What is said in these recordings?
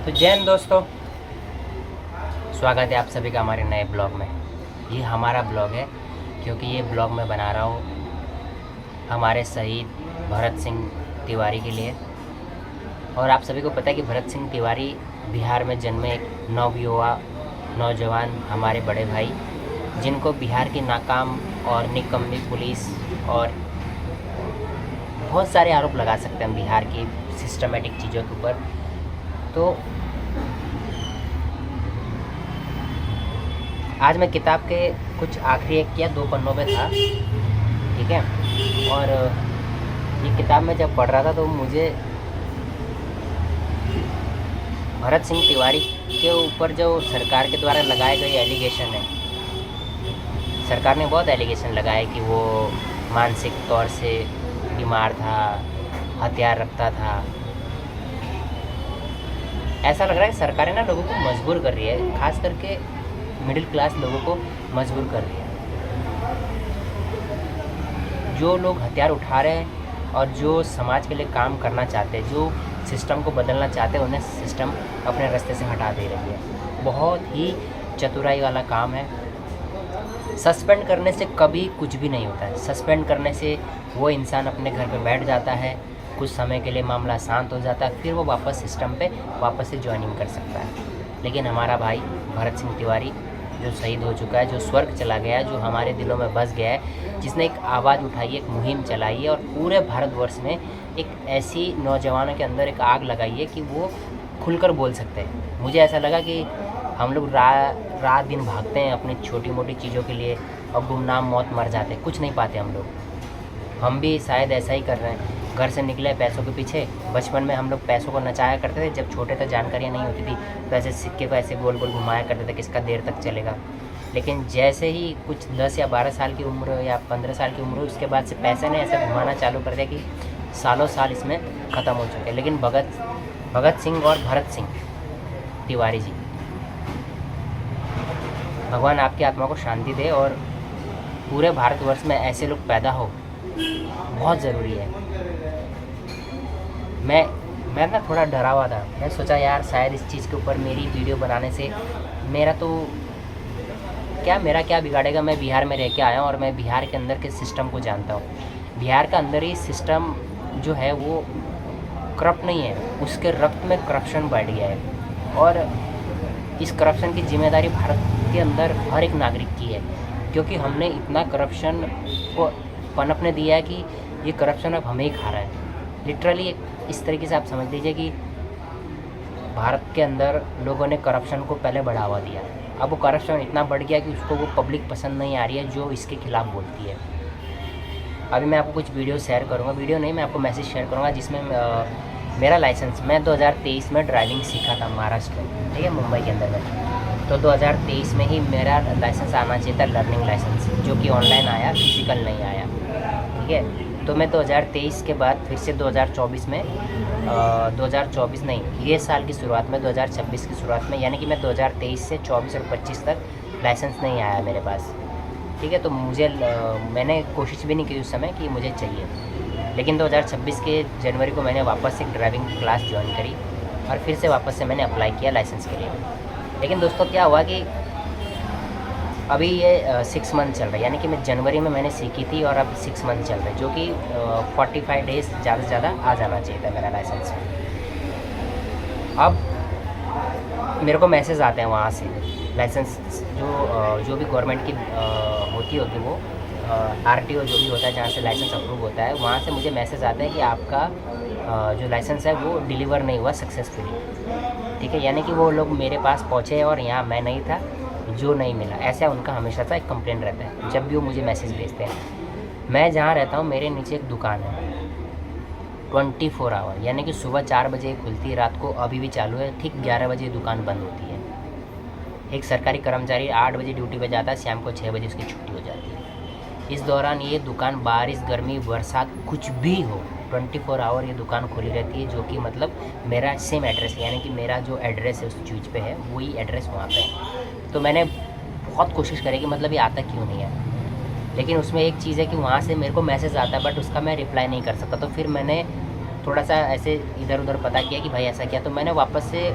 तो जय हिंद दोस्तों, स्वागत है आप सभी का हमारे नए ब्लॉग में। ये हमारा ब्लॉग है क्योंकि ये ब्लॉग मैं बना रहा हूँ हमारे शहीद भरत सिंह तिवारी के लिए। और आप सभी को पता है कि भरत सिंह तिवारी बिहार में जन्मे एक नवयुवा नौजवान हमारे बड़े भाई, जिनको बिहार की नाकाम और निकम्मी पुलिस और बहुत सारे आरोप लगा सकते हैं हम बिहार की सिस्टमेटिक चीज़ों के ऊपर। तो आज मैं किताब के कुछ आखिरी 1 या 2 पन्नों पे था, ठीक है। और ये किताब मैं जब पढ़ रहा था तो मुझे भरत सिंह तिवारी के ऊपर जो सरकार के द्वारा लगाए गए एलिगेशन है, सरकार ने बहुत एलिगेशन लगाए कि वो मानसिक तौर से बीमार था, हथियार रखता था। ऐसा लग रहा है कि सरकारें ना लोगों को मजबूर कर रही है, खास करके मिडिल क्लास लोगों को मजबूर कर रही है। जो लोग हथियार उठा रहे हैं और जो समाज के लिए काम करना चाहते हैं, जो सिस्टम को बदलना चाहते हैं, उन्हें सिस्टम अपने रास्ते से हटा दे रही है। बहुत ही चतुराई वाला काम है। सस्पेंड करने से कभी कुछ भी नहीं होता है। सस्पेंड करने से वो इंसान अपने घर पे बैठ जाता है, कुछ समय के लिए मामला शांत हो जाता है, फिर वो वापस सिस्टम पे वापस से ज्वाइनिंग कर सकता है। लेकिन हमारा भाई भरत सिंह तिवारी जो शहीद हो चुका है, जो स्वर्ग चला गया है, जो हमारे दिलों में बस गया है, जिसने एक आवाज़ उठाई, एक मुहिम चलाई है और पूरे भारतवर्ष में एक ऐसी नौजवानों के अंदर एक आग लगाई है कि वो खुलकर बोल सकते हैं। मुझे ऐसा लगा कि हम लोग रात दिन भागते हैं अपनी छोटी मोटी चीज़ों के लिए और गुमनाम मौत मर जाते हैं, कुछ नहीं पाते हम लोग। हम भी शायद ऐसा ही कर रहे हैं। घर से निकले पैसों के पीछे। बचपन में हम लोग पैसों को नचाया करते थे, जब छोटे थे जानकारियाँ नहीं होती थी, तो ऐसे सिक्के को ऐसे गोल गोल घुमाया करते थे किसका देर तक चलेगा। लेकिन जैसे ही कुछ 10 या 12 साल की उम्र या 15 साल की उम्र हुई, उसके बाद से पैसे ने ऐसे घुमाना चालू कर दिया कि सालों साल इसमें ख़त्म हो चुके हैं। लेकिन भगत सिंह और भरत सिंह तिवारी जी, भगवान आपकी आत्मा को शांति दे और पूरे भारतवर्ष में ऐसे लोग पैदा हो, बहुत ज़रूरी है। मैं ना थोड़ा डरा हुआ था। मैं सोचा यार शायद इस चीज़ के ऊपर मेरी वीडियो बनाने से मेरा क्या बिगाड़ेगा। मैं बिहार में रह के आया हूँ और मैं बिहार के अंदर के सिस्टम को जानता हूँ। बिहार का अंदर ही सिस्टम जो है वो करप्ट नहीं है, उसके रक्त में करप्शन बढ़ गया है और इस करप्शन की जिम्मेदारी भारत के अंदर हर एक नागरिक की है, क्योंकि हमने इतना करप्शन को पनपने दिया है कि ये करप्शन अब हमें ही खा रहा है। लिटरली इस तरीके से आप समझ लीजिए कि भारत के अंदर लोगों ने करप्शन को पहले बढ़ावा दिया, अब वो करप्शन इतना बढ़ गया कि उसको वो पब्लिक पसंद नहीं आ रही है जो इसके खिलाफ़ बोलती है। अभी मैं आपको कुछ वीडियो शेयर करूँगा, वीडियो नहीं, मैं आपको मैसेज शेयर करूँगा जिसमें मेरा लाइसेंस, मैं 2023 में ड्राइविंग सीखा था महाराष्ट्र में, ठीक है, मुंबई के अंदर में। तो 2023 में ही मेरा लाइसेंस आना चाहिए था, लर्निंग लाइसेंस, जो कि ऑनलाइन आया, फिजिकल नहीं आया, ठीक है। तो मैं 2023 के बाद फिर से 2024 में 2024 नहीं, ये साल की शुरुआत में 2026 की शुरुआत में, यानी कि मैं 2023 से 24 और 25 तक लाइसेंस नहीं आया मेरे पास, ठीक है। तो मैंने कोशिश भी नहीं की उस समय कि मुझे चाहिए। लेकिन 2026 के जनवरी को मैंने वापस एक ड्राइविंग क्लास ज्वाइन करी और फिर से वापस से मैंने अप्लाई किया लाइसेंस के लिए। लेकिन दोस्तों क्या हुआ कि अभी ये 6 मंथ चल रहा है, यानी कि मैं जनवरी में मैंने सीखी थी और अब 6 मंथ चल रहे हैं, जो कि 45 डेज़ ज़्यादा से ज़्यादा आ जाना चाहिए था मेरा लाइसेंस। अब मेरे को मैसेज आते हैं वहाँ से, लाइसेंस जो भी गवर्नमेंट की होती वो RTO जो भी होता है, जहाँ से लाइसेंस अप्रूव होता है, वहाँ से मुझे मैसेज आता है कि आपका जो लाइसेंस है वो डिलीवर नहीं हुआ सक्सेसफुली, ठीक है। यानी कि वो लोग मेरे पास पहुँचे और यहाँ मैं नहीं था, जो नहीं मिला, ऐसा उनका हमेशा से एक कंप्लेंट रहता है जब भी वो मुझे मैसेज भेजते हैं। मैं जहाँ रहता हूँ मेरे नीचे एक दुकान है 24 आवर, यानी कि सुबह 4 बजे खुलती है, रात को अभी भी चालू है, ठीक 11 बजे दुकान बंद होती है। एक सरकारी कर्मचारी 8 बजे ड्यूटी पे जाता है, शाम को 6 बजे उसकी छुट्टी हो जाती है। इस दौरान ये दुकान बारिश, गर्मी, बरसात कुछ भी हो, 24 आवर ये दुकान खुली रहती है, जो कि मतलब मेरा सेम एड्रेस है, यानी कि मेरा जो एड्रेस है उस चीज़ पे है, वही एड्रेस वहाँ पे है। तो मैंने बहुत कोशिश करी कि मतलब ये आता क्यों नहीं है, लेकिन उसमें एक चीज़ है कि वहाँ से मेरे को मैसेज आता है बट उसका मैं रिप्लाई नहीं कर सकता। तो फिर मैंने थोड़ा सा ऐसे इधर उधर पता किया कि भाई ऐसा क्या, तो मैंने वापस से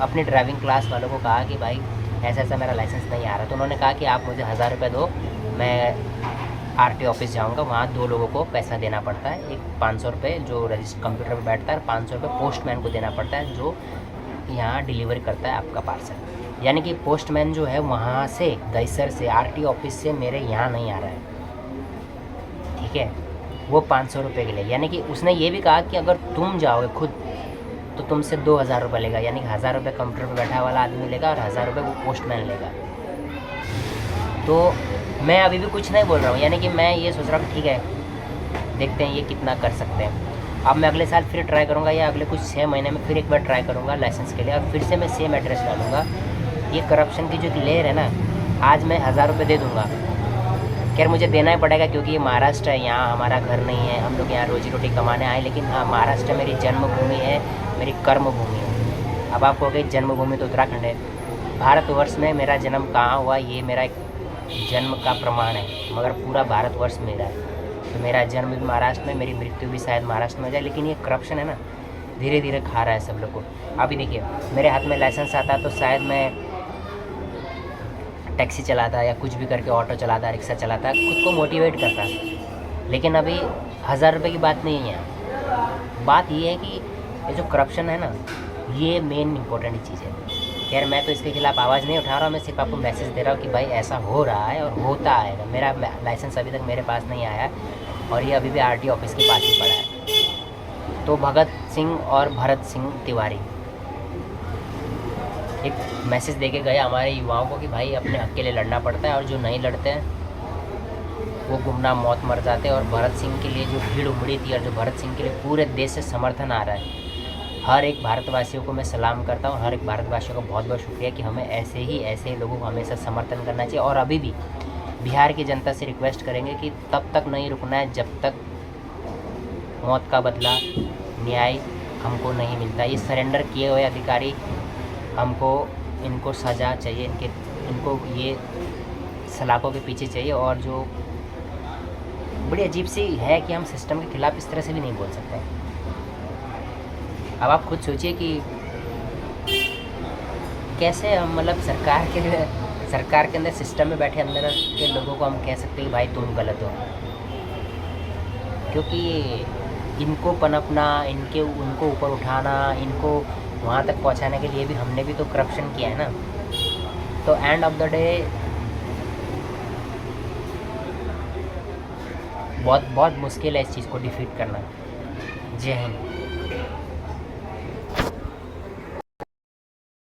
अपनी ड्राइविंग क्लास वालों को कहा कि भाई ऐसा ऐसा मेरा लाइसेंस नहीं आ रहा। तो उन्होंने कहा कि आप मुझे 1000 रुपये दो, मैं आरटीओ ऑफिस जाऊंगा, वहाँ 2 लोगों को पैसा देना पड़ता है। एक 500 रुपये जो रजिस्टर कंप्यूटर पर बैठता है, 500 रुपये पोस्टमैन को देना पड़ता है जो यहाँ डिलीवरी करता है आपका पार्सल। यानी कि पोस्टमैन जो है वहाँ से दहीसर से आरटीओ ऑफिस से मेरे यहाँ नहीं आ रहा है, ठीक है, वो 500 रुपये के लिए। यानी कि उसने ये भी कहा कि अगर तुम जाओगे खुद तो तुमसे 2000 रुपये लेगा, यानी कि 1000 रुपये कंप्यूटर पर बैठा वाला आदमी लेगा और 1000 रुपये वो पोस्टमैन लेगा। तो मैं अभी भी कुछ नहीं बोल रहा हूँ, यानी कि मैं ये सोच रहा हूँ ठीक है, देखते हैं ये कितना कर सकते हैं। अब मैं अगले साल फिर ट्राई करूँगा या अगले कुछ 6 महीने में फिर एक बार ट्राई करूँगा लाइसेंस के लिए, और फिर से मैं सेम एड्रेस डालूँगा। ये करप्शन की जो लेयर है ना, आज मैं 1000 रुपये दे दूँगा, खैर मुझे देना ही पड़ेगा क्योंकि ये महाराष्ट्र है, यहाँ हमारा घर नहीं है, हम लोग यहाँ रोजी रोटी कमाने आए। लेकिन हाँ, महाराष्ट्र मेरी जन्मभूमि है, मेरी कर्म भूमि है। अब आप कहोगे जन्मभूमि तो उत्तराखंड है, भारतवर्ष में मेरा जन्म कहाँ हुआ ये मेरा एक जन्म का प्रमाण है, मगर पूरा भारतवर्ष मेरा है। तो मेरा जन्म भी महाराष्ट्र में, मेरी मृत्यु भी शायद महाराष्ट्र में हो जाए। लेकिन ये करप्शन है ना, धीरे धीरे खा रहा है सब लोग को। अभी देखिए मेरे हाथ में लाइसेंस आता तो शायद मैं टैक्सी चलाता या कुछ भी करके ऑटो चलाता, रिक्शा चलाता, खुद को मोटिवेट करता। लेकिन अभी 1000 रुपये की बात नहीं है, बात ये है कि ये जो करप्शन है ना, ये मेन इंपॉर्टेंट चीज़ है। खैर मैं तो इसके खिलाफ़ आवाज़ नहीं उठा रहा हूँ, मैं सिर्फ आपको मैसेज दे रहा हूँ कि भाई ऐसा हो रहा है और होता आएगा। मेरा लाइसेंस अभी तक मेरे पास नहीं आया और ये अभी भी आरटीओ ऑफिस के पास ही पड़ा है। तो भगत सिंह और भरत सिंह तिवारी एक मैसेज देके गए हमारे युवाओं को कि भाई अपने हक के लिए लड़ना पड़ता है, और जो नहीं लड़ते हैं वो गुमनाम मौत मर जाते हैं। और भरत सिंह के लिए जो भीड़ उमड़ी थी और जो भरत सिंह के लिए पूरे देश से समर्थन आ रहा है, हर एक भारतवासियों को मैं सलाम करता हूँ। हर एक भारतवासियों का बहुत बहुत शुक्रिया कि हमें ऐसे ही लोगों को हमेशा समर्थन करना चाहिए। और अभी भी बिहार की जनता से रिक्वेस्ट करेंगे कि तब तक नहीं रुकना है जब तक मौत का बदला, न्याय हमको नहीं मिलता। ये सरेंडर किए हुए अधिकारी हमको, इनको सज़ा चाहिए, इनको ये सलाखों के पीछे चाहिए। और जो बड़ी अजीब सी है कि हम सिस्टम के खिलाफ़ इस तरह से भी नहीं बोल सकते। अब आप खुद सोचिए कि कैसे हम मतलब सरकार के अंदर सिस्टम में बैठे अंदर के लोगों को हम कह सकते हैं कि भाई तुम गलत हो, क्योंकि इनको पनपना, उनको ऊपर उठाना, इनको वहाँ तक पहुँचाने के लिए भी हमने भी तो करप्शन किया है ना। तो एंड ऑफ द डे बहुत बहुत मुश्किल है इस चीज़ को डिफीट करना। जय हिंद।